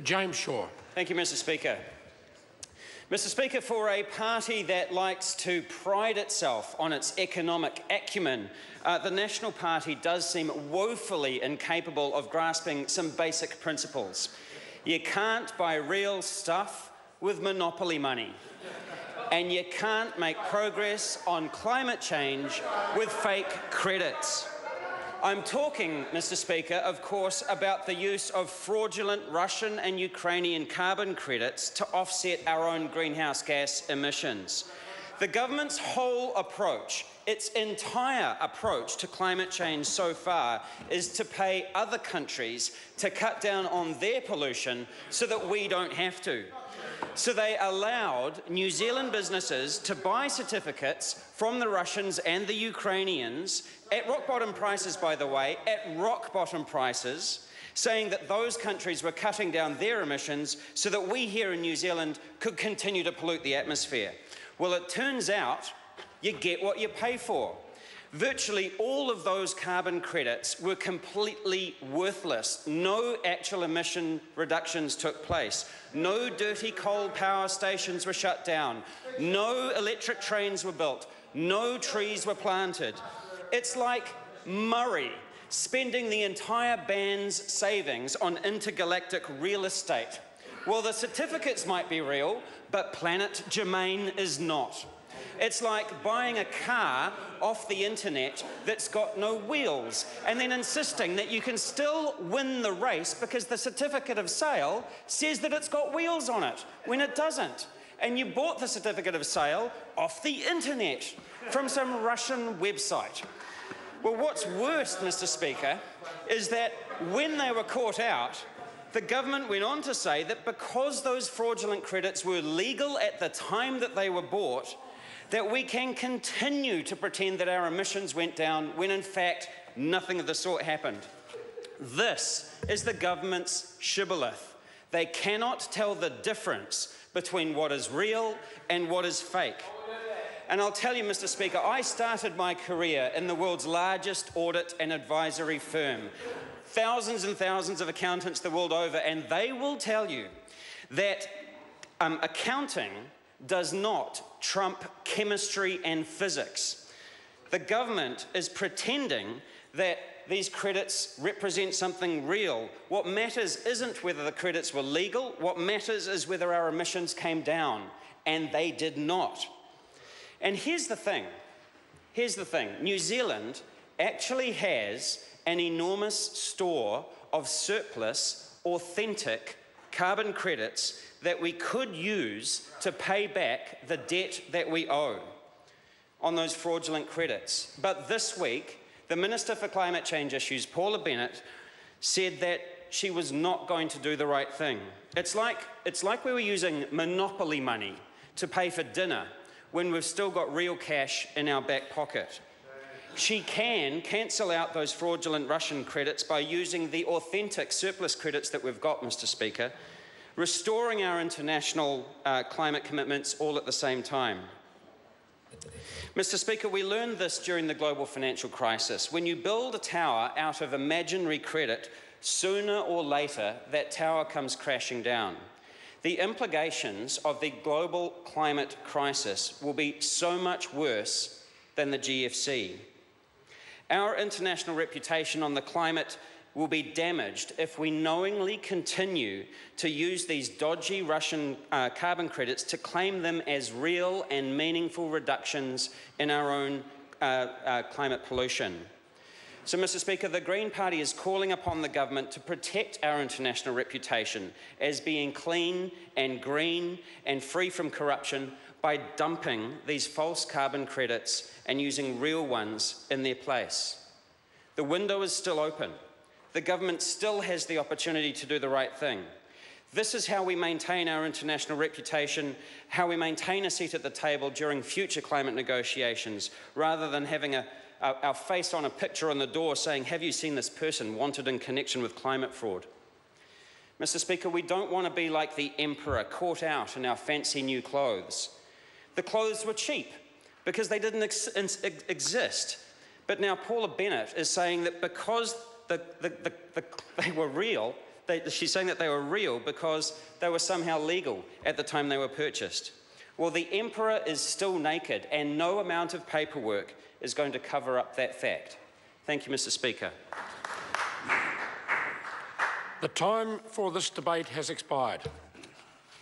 James Shaw. Thank you, Mr. Speaker. Mr. Speaker, for a party that likes to pride itself on its economic acumen, the National Party does seem woefully incapable of grasping some basic principles. You can't buy real stuff with monopoly money, and you can't make progress on climate change with fake credits. I'm talking, Mr. Speaker, of course, about the use of fraudulent Russian and Ukrainian carbon credits to offset our own greenhouse gas emissions. The government's whole approach, its entire approach to climate change so far, is to pay other countries to cut down on their pollution so that we don't have to. So they allowed New Zealand businesses to buy certificates from the Russians and the Ukrainians at rock-bottom prices, by the way, at rock-bottom prices, saying that those countries were cutting down their emissions so that we here in New Zealand could continue to pollute the atmosphere. Well, it turns out you get what you pay for. Virtually all of those carbon credits were completely worthless. No actual emission reductions took place. No dirty coal power stations were shut down. No electric trains were built. No trees were planted. It's like Murray spending the entire band's savings on intergalactic real estate. Well, the certificates might be real, but Planet Germain is not. It's like buying a car off the internet that's got no wheels and then insisting that you can still win the race because the certificate of sale says that it's got wheels on it when it doesn't. And you bought the certificate of sale off the internet from some Russian website. Well, what's worse, Mr. Speaker, is that when they were caught out, the government went on to say that because those fraudulent credits were legal at the time that they were bought, that we can continue to pretend that our emissions went down when in fact nothing of the sort happened. This is the government's shibboleth. They cannot tell the difference between what is real and what is fake. And I'll tell you, Mr. Speaker, I started my career in the world's largest audit and advisory firm. Thousands and thousands of accountants the world over, and they will tell you that accounting does not trump chemistry and physics. The government is pretending that these credits represent something real. What matters isn't whether the credits were legal. What matters is whether our emissions came down, and they did not. And here's the thing. New Zealand actually has an enormous store of surplus, authentic carbon credits that we could use to pay back the debt that we owe on those fraudulent credits. But this week, the Minister for Climate Change Issues, Paula Bennett, said that she was not going to do the right thing. It's like we were using monopoly money to pay for dinner when we've still got real cash in our back pocket. She can cancel out those fraudulent Russian credits by using the authentic surplus credits that we've got, Mr. Speaker, restoring our international climate commitments all at the same time. Mr. Speaker, we learned this during the global financial crisis. When you build a tower out of imaginary credit, sooner or later that tower comes crashing down. The implications of the global climate crisis will be so much worse than the GFC. Our international reputation on the climate will be damaged if we knowingly continue to use these dodgy Russian carbon credits to claim them as real and meaningful reductions in our own climate pollution. So, Mr. Speaker, the Green Party is calling upon the government to protect our international reputation as being clean and green and free from corruption by dumping these false carbon credits and using real ones in their place. The window is still open. The government still has the opportunity to do the right thing. This is how we maintain our international reputation, how we maintain a seat at the table during future climate negotiations, rather than having our face on a picture on the door saying, "Have you seen this person wanted in connection with climate fraud?" Mr. Speaker, we don't want to be like the emperor caught out in our fancy new clothes. The clothes were cheap because they didn't exist. But now Paula Bennett is saying that because they were real, she's saying that they were real because they were somehow legal at the time they were purchased. Well, the Emperor is still naked, and no amount of paperwork is going to cover up that fact. Thank you, Mr. Speaker. The time for this debate has expired.